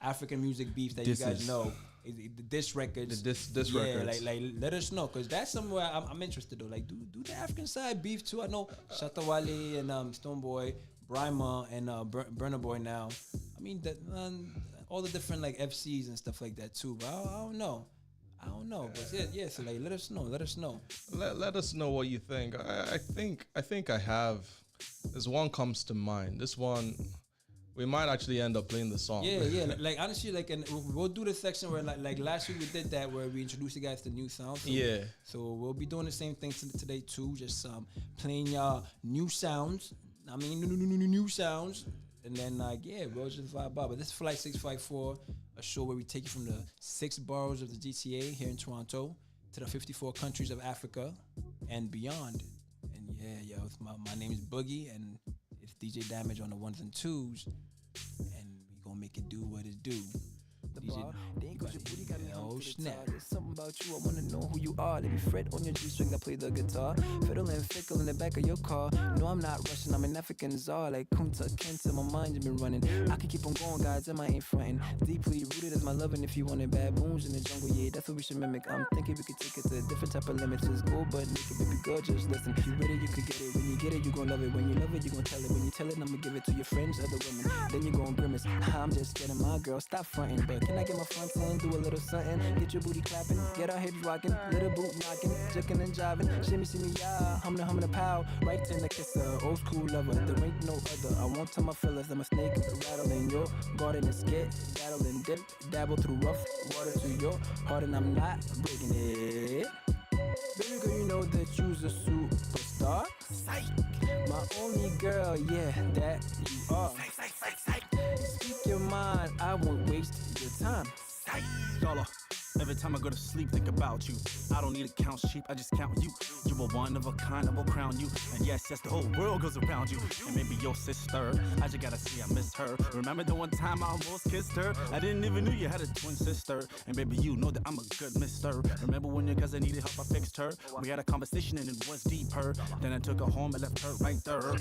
African music beefs that you guys know. The diss records. The diss records. Like let us know, because that's somewhere I'm interested though. Like do the African side beef too. I know Shatta Wale and Stoneboy, Bryma and Burna Boy now. I mean that all the different like FCs and stuff like that too. But I don't know. But yeah. So like let us know. Let us know what you think. I think I have. This one comes to mind. This one. We might actually end up playing the song. Yeah. Like honestly, like, and we'll do the section where like last week we did that where we introduced you guys to new sounds. So we'll be doing the same thing today too. Just playing y'all new sounds. I mean new sounds, and then we'll just vibe out. But this is Flight 654, a show where we take you from the 6 boroughs of the GTA here in Toronto to the 54 countries of Africa and beyond. And my name is Boogie, and it's DJ Damage on the 1s and 2s, and we gonna make it do what it do. Oh snap. There's something about you, I wanna know who you are. Let me fret on your G-string, I play the guitar. Fiddle and fickle in the back of your car. No, I'm not Russian, I'm an African czar. Like Kunta Kinte, my mind has been running. I can keep on going, guys, and I ain't fronting. Deeply rooted as my loving, if you wanted baboons in the jungle, yeah, that's what we should mimic. I'm thinking we could take it to a different type of limits. Just go but naked, baby girl, just listen. You ready, you could get it. When you get it, you gon' love it. When you love it, you gon' tell it. When you tell it, I'ma give it to your friends, other women. Then you gon' grimace. I'm just getting my girl, stop fronting. But can I get my front end, do a little something? Get your booty clapping, get our hips rocking, little boot knocking, jucking and jiving. Shimmy, yeah, humming the pow. Right in the kisser, old school lover. There ain't no other. I won't tell my fellas I'm a snake, rattle in your garden and skit, battle and dip, dabble through rough water to your heart, and I'm not breaking it. Baby girl, you know that you's a superstar. Psych. My only girl, yeah, that you are. Psych. Speak your mind, I won't waste your time. Psych. Dollar. Every time I go to sleep, think about you. I don't need to count sheep, I just count you. You are one of a kind, I will crown you. And yes, the whole world goes around you. And maybe your sister, I just gotta say I miss her. Remember the one time I almost kissed her? I didn't even know you had a twin sister. And baby, you know that I'm a good mister. Remember when your cousin needed help, I fixed her? We had a conversation and it was deeper. Then I took her home and left her right there.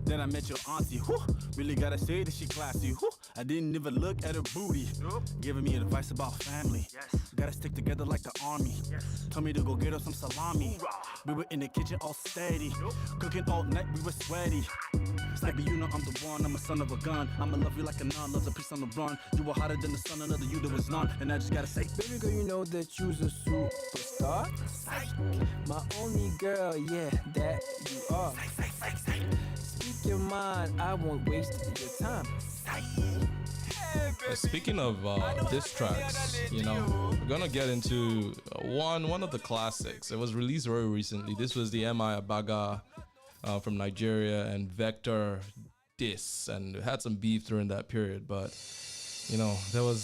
Then I met your auntie, whew. Really gotta say that she classy, whew. I didn't even look at her booty. Giving me advice about family. Gotta stick together like the army. Told me to go get her some salami. We were in the kitchen all steady. Cooking all night, we were sweaty. Baby, you know I'm the one, I'm a son of a gun. I'ma love you like a nun, loves a piece on the run. You were hotter than the sun, another you there was none. And I just gotta say, baby girl, you know that you's a superstar. Psych. My only girl, yeah, that you are. Psych. Speak your mind, I won't waste your time. Psych. Speaking of diss tracks, we're gonna get into one of the classics. It was released very recently. This was the M.I. Abaga from Nigeria and Vector diss, and it had some beef during that period. But there was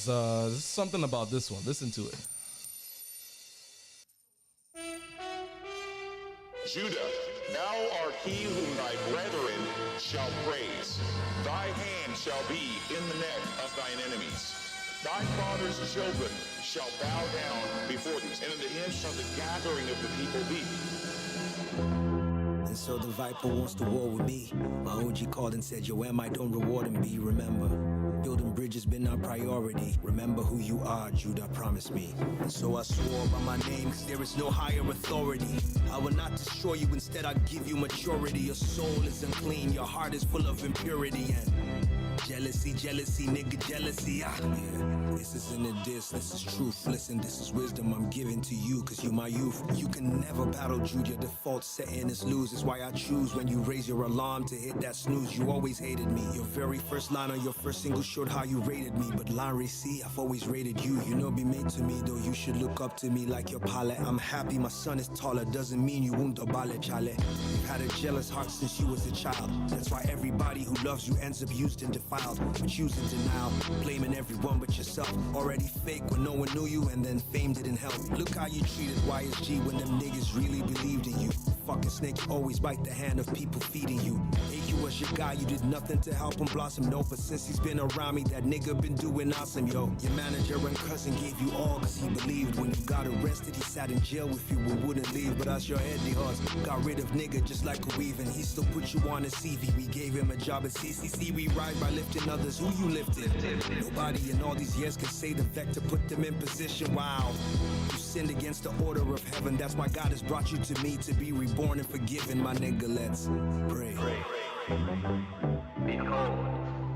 something about this one. Listen to it. Judah, thou art he whom thy brethren shall praise. Thy hand shall be in the neck of thine enemies. Thy father's children shall bow down before thee, and in the end shall the gathering of the people be. And so the Viper wants to war with me. My OG called and said, yo, I don't reward and be. Remember, building bridges been our priority. Remember who you are, Judah promised me. And so I swore by my name, cause there is no higher authority. I will not destroy you, instead I give you maturity. Your soul is unclean, your heart is full of impurity. And jealousy, nigga, jealousy, yeah. This isn't a diss, this is truth. Listen, this is wisdom I'm giving to you, cause you my youth. You can never battle Jude, your default setting is lose. It's why I choose when you raise your alarm to hit that snooze. You always hated me. Your very first line on your first single showed how you rated me. But Larry, see, I've always rated you. You know, be made to me, though you should look up to me like your pilot. I'm happy my son is taller, doesn't mean you won't abale chale. You've had a jealous heart since you was a child. That's why everybody who loves you ends up used and defiled. But using denial, blaming everyone but yourself. Already fake when no one knew you, and then fame didn't help. Look how you treated YSG when them niggas really believed in you. fucking snake. You always bite the hand of people feeding you. AQ was your guy, you did nothing to help him blossom. No, but since he's been around me, that nigga been doing awesome, yo. Your manager and cousin gave you all cause he believed. When you got arrested, he sat in jail with you and wouldn't leave. But us, your head, the horse, got rid of nigga just like a weave. And he still put you on a CV. We gave him a job at CCC. We rise by lifting others. Who you lifted? Nobody in all these years can say the vector put them in position. Wow. You sinned against the order of heaven. That's why God has brought you to me to be reborn and forgiven, my nigga. Let's pray. Behold,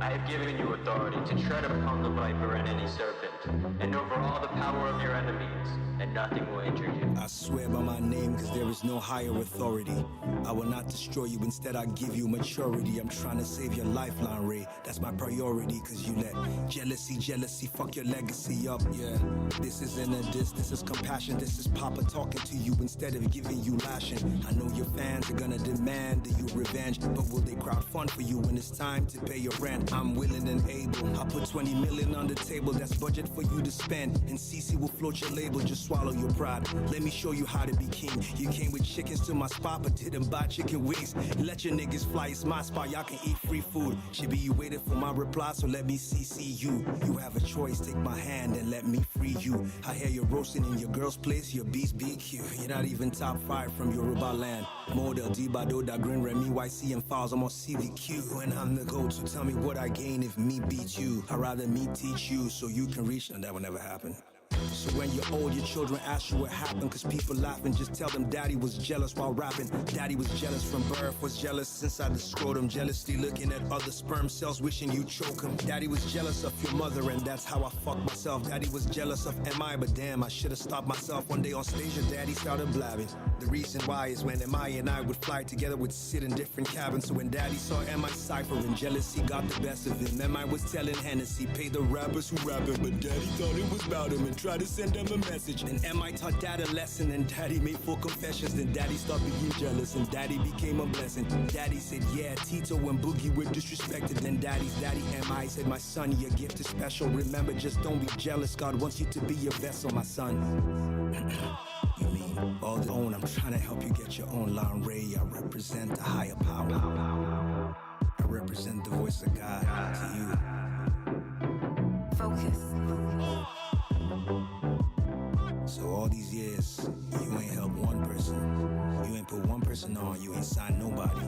I have given you authority to tread upon the viper and any serpent, and over all the power of your enemies, and nothing will injure you. I swear by my name, cause there is no higher authority. I will not destroy you, instead I give you maturity. I'm trying to save your lifeline, Ray. That's my priority, cause you let jealousy fuck your legacy up, yeah. This isn't a diss, this is compassion. This is Papa talking to you instead of giving you lashing. I know your fans are gonna demand that you revenge, but will they crowd fund for you when it's time to pay your rent? I'm willing and able. I put 20 million on the table, that's budget for you to spend. And CC will float your label, just swallow your pride. Let me show you how to be king. You came with chickens to my spot, but didn't buy chicken wings. Let your niggas fly, it's my spot, y'all can eat free food. Should be you waited for my reply, so let me CC you. You have a choice, take my hand and let me free you. I hear you're roasting in your girl's place, your beast BQ. You're not even top 5 from Yoruba land. Model Dibado, Da Green Remy, YC and Files, I'm on CVQ. And I'm the go-to, tell me what I gain if me beat you. I'd rather me teach you so you can reach, and that will never happen. So when you're old, your children ask you what happened, cause people laughing, just tell them daddy was jealous while rapping. Daddy was jealous from birth, was jealous inside the scrotum, jealously looking at other sperm cells, wishing you choke him. Daddy was jealous of your mother, and that's how I fucked myself. Daddy was jealous of MI, but damn, I should've stopped myself. One day on stage, your daddy started blabbing. The reason why is when MI and I would fly together, would sit in different cabins. So when daddy saw MI ciphering, jealousy got the best of him. MI was telling Hennessy, pay the rappers who rapping, but daddy thought it was about him and tried to send him a message. And MI taught dad a lesson, and daddy made full confessions. Then daddy started being jealous, and daddy became a blessing. Daddy said, yeah, Tito and Boogie were disrespected. Then daddy's daddy MI said, my son, your gift is special. Remember, just don't be jealous. God wants you to be your vessel, my son. You mean all the own? I'm trying to help you get your own line, Ray. I represent the higher power. I represent the voice of God to you. Focus. So all these years, you ain't helped one person. You ain't put one person on, you ain't signed nobody.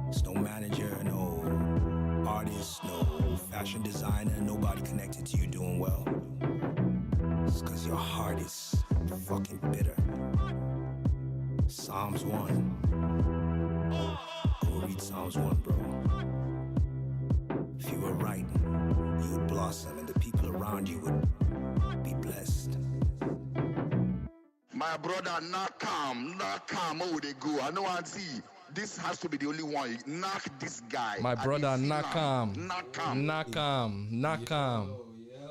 It's no manager, no artist, no fashion designer, nobody connected to you doing well. It's cause your heart is fucking bitter. Psalms 1. Go read Psalms 1, bro. If you were right, you would blossom and the people around you would be blessed. My brother, not calm, how they go. I know I see. This has to be the only one. Knock this guy. My brother, Nakam.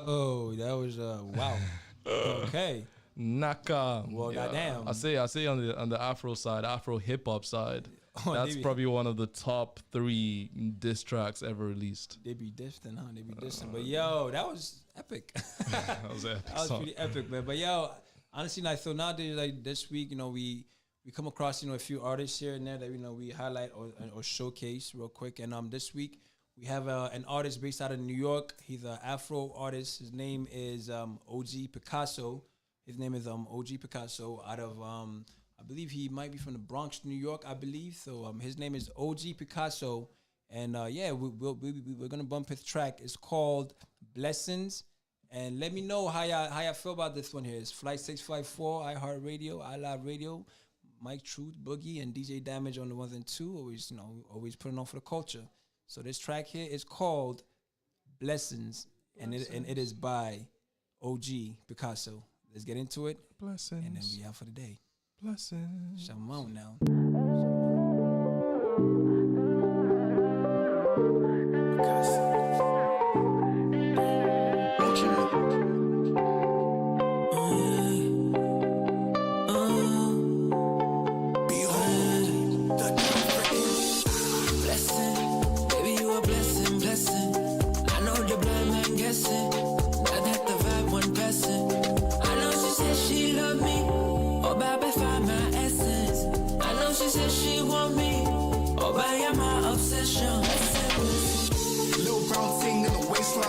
Oh, that was wow. Okay. Nakam. Well, goddamn. I say on the Afro side, Afro hip hop side. That's probably one of the top 3 diss tracks ever released. They be dissing, huh? They be dissing. But yo, that was epic. That was epic. That was pretty epic, man. But yo, honestly, like, so nowadays, like this week, you know, we come across, you know, a few artists here and there that, you know, we highlight or showcase real quick. And this week we have an artist based out of New York. He's an Afro artist. His name is OG Picasso. His name is OG Picasso out of I believe he might be from the Bronx, New York, I believe. So his name is OG Picasso. And yeah, we're gonna bump his track. It's called Blessings. And let me know how y'all feel about this one here. It's Flight 654, iHeartRadio, iLive Radio, Mike Truth, Boogie, and DJ Damage on the 1s and 2. Always putting on for the culture. So this track here is called Blessings, and it is by OG Picasso. Let's get into it. Blessings. And then we out for the day. Blessings. Shalom now.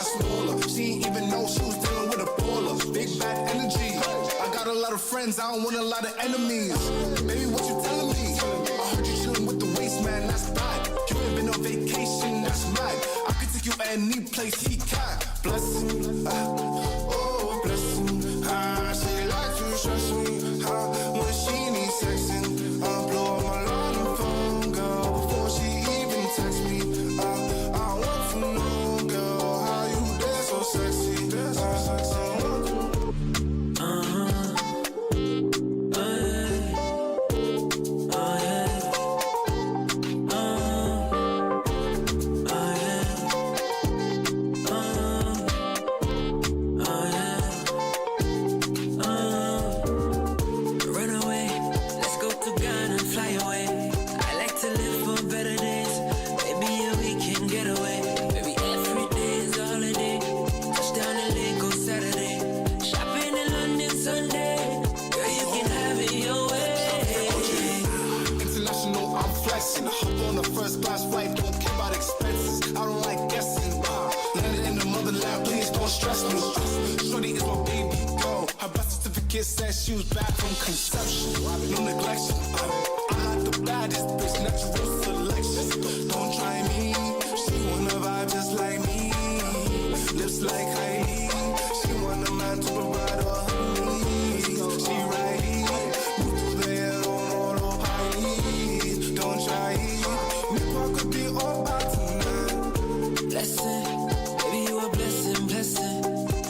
got smaller. She ain't even know she was dealing with a baller. Big bad energy. I got a lot of friends, I don't want a lot of enemies. Baby, what you telling me? I heard you chilling with the waste man, that's bad. You ain't been on vacation, that's mad. I could take you any place he can. Blessing, oh blessing. She like to trust me. When she needs sexing, I blow up my line phone, girl, before she even text me. I want to know, girl, how you dance so sexy. First class flight, don't care about expenses. I don't like guessing. Landed in the motherland, please don't stress me. Shorty is my baby girl. Her birth certificate says she was bad from conception. No neglection. I had the baddest bitch, natural selection. Don't try me. She wanna vibe just like me. Lips like Heidi. She want a man to provide all her needs. She righty. Move through the air on all of Heidi. Don't try it. Blessing, baby, you a blessing, blessing.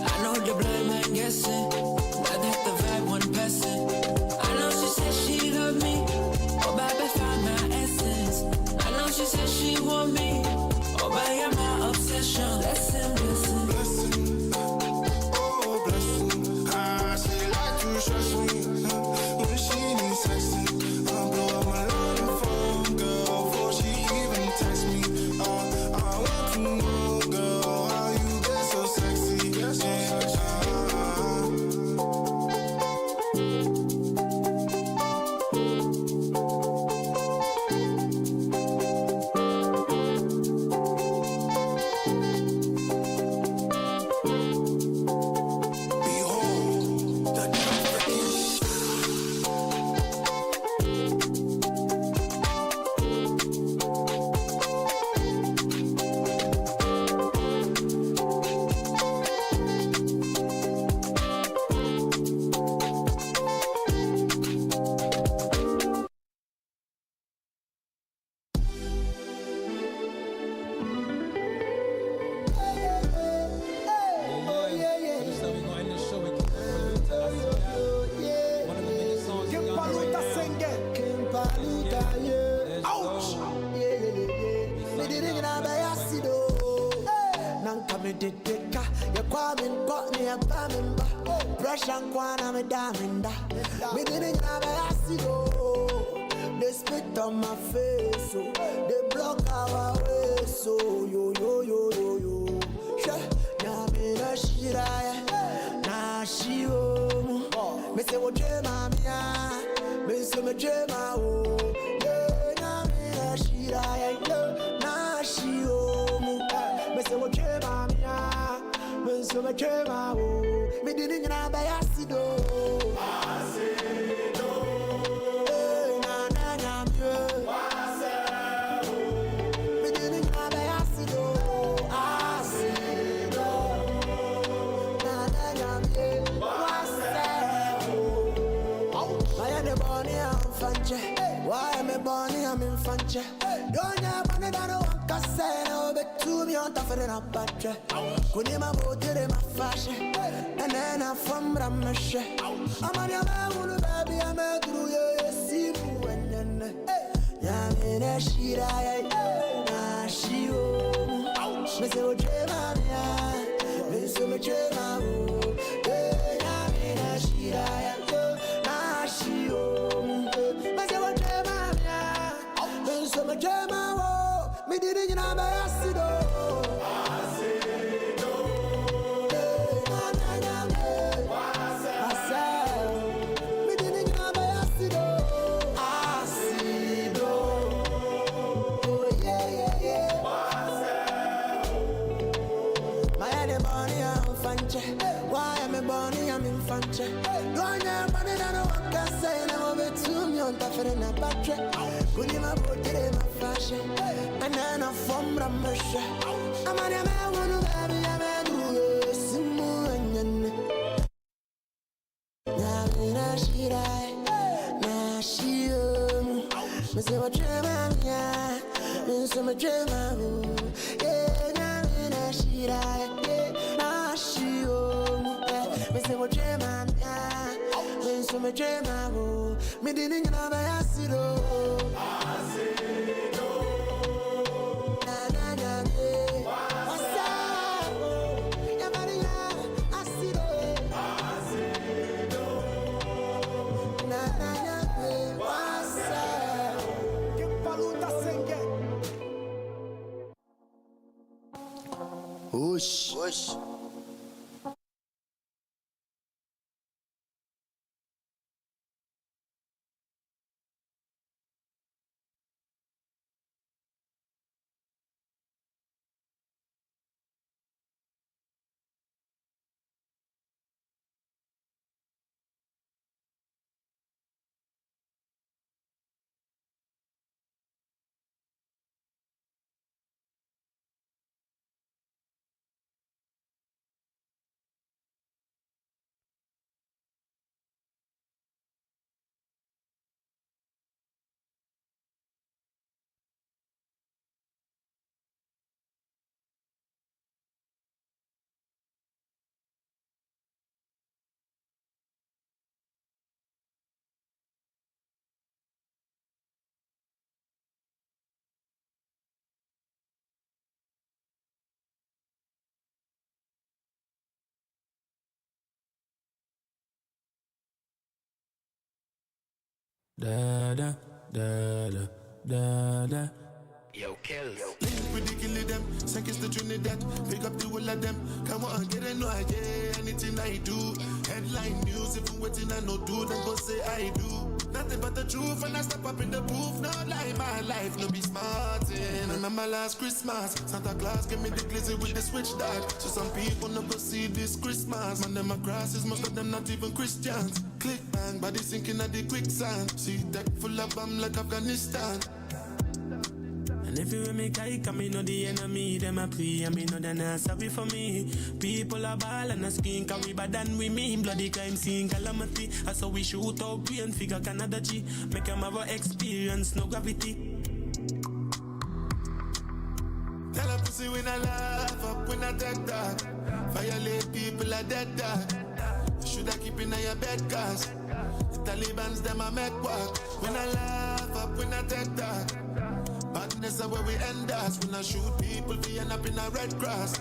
I know the blind man guessing. Now that the vibe one person. I know she said she love me. Oh, baby, find my essence. I know she said she want me. Oh, baby, my obsession. Blessing, blessing, blessing. Oh, blessing. She like to trust me. When she needs sexy, I blow up my line phone, girl, before she even text me. I want to know, girl, how you get so sexy. They spit on my face, so they block our way, so yo. Me na shira, na shio. Me say what dream me say me dream yeah. Me na shira, na shio. Me say what dream me say me dream me didn't know by acid. Why am I born here? I'm in Fancha. Don't have money that I want to say. No, but to me on top of the battery. Kunima motor my fashion. And then I'm from Ramesh. I'm on your man, baby. I'm a through you. See you and then. Yamina Shira. Na Shio. Miss you, Jemania. Miss you, Jemao. Yamina Shira. Na Shio. So my jama, me didn't know by acid. Bonnie, I'm fanche. Why am I Bonnie, I'm in fanche. Don't you money that I want to say, I'm over to me on top of the battery. Good in my body, my fashion. And then I'm from Ramusha. I'm on your man, one of baby, I'm a do Simu. Now, she died. Now, she, Miss what dream, yeah. Miss my dream, yeah. Now, she died. Now, she, Miss what dream, yeah. Miss my dream, me didn't know I see Oxi. Oxi. Da da da da da da. Yo, kills. Link with the killing them, seconds to Trinidad. Pick up the whole of them. Come on, get a no idea. Anything I do, headline news. If you waiting, I no do, then go say I do. Nothing but the truth, and I step up in the booth. No lie, my life, no be smartin'. Remember last Christmas, Santa Claus gave me the glizzy with the switch dog. So some people no go see this Christmas. Man, them a crosses, most of them not even Christians. Click bang, body sinking at the quicksand. See deck full of bomb like Afghanistan. And everywhere me guy come, me know the enemy. Them a pray and me know they not sorry for me. People are ball and a skin, can we bad than we mean. Bloody crime scene calamity. I saw we shoot out brain figure Canada G. Make them have a experience, no gravity. Tell a pussy when I laugh up when I dead dog. Violate people are dead dog. Should I keep in your bed cause the Taliban's them a make walk. When I laugh up when I dead dog. Badness is where we end us. When I shoot people, we end up in a red cross.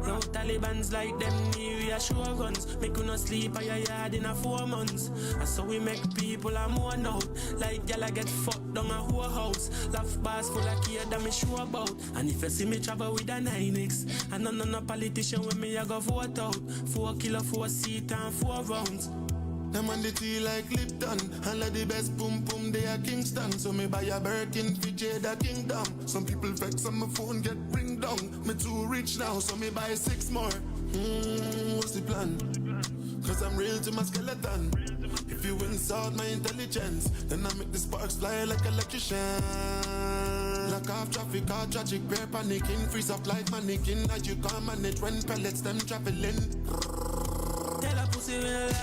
No Taliban's like them near reassure guns. Make you no sleep at your yard in a 4 months. And so we make people a more now. Like y'all get fucked down a whole house. Laugh bars full of care that me sure about. And if you see me travel with a 9X, and no politician with me I go vote out. 4 kilo, 4 seat and 4 rounds. Them on the tea like Lipton. And like the best boom boom they are Kingston. So me buy a Birkin for Jada Kingdom. Some people vex on my phone get ring down. Me too rich now so me buy 6 more. What's the plan? Cause I'm real to my skeleton. If you insult my intelligence, then I make the sparks fly like electrician. Lock off traffic, all tragic, bear panicking. Freeze up like mannequin. As you can't manage when pellets them traveling. Tell a pussy when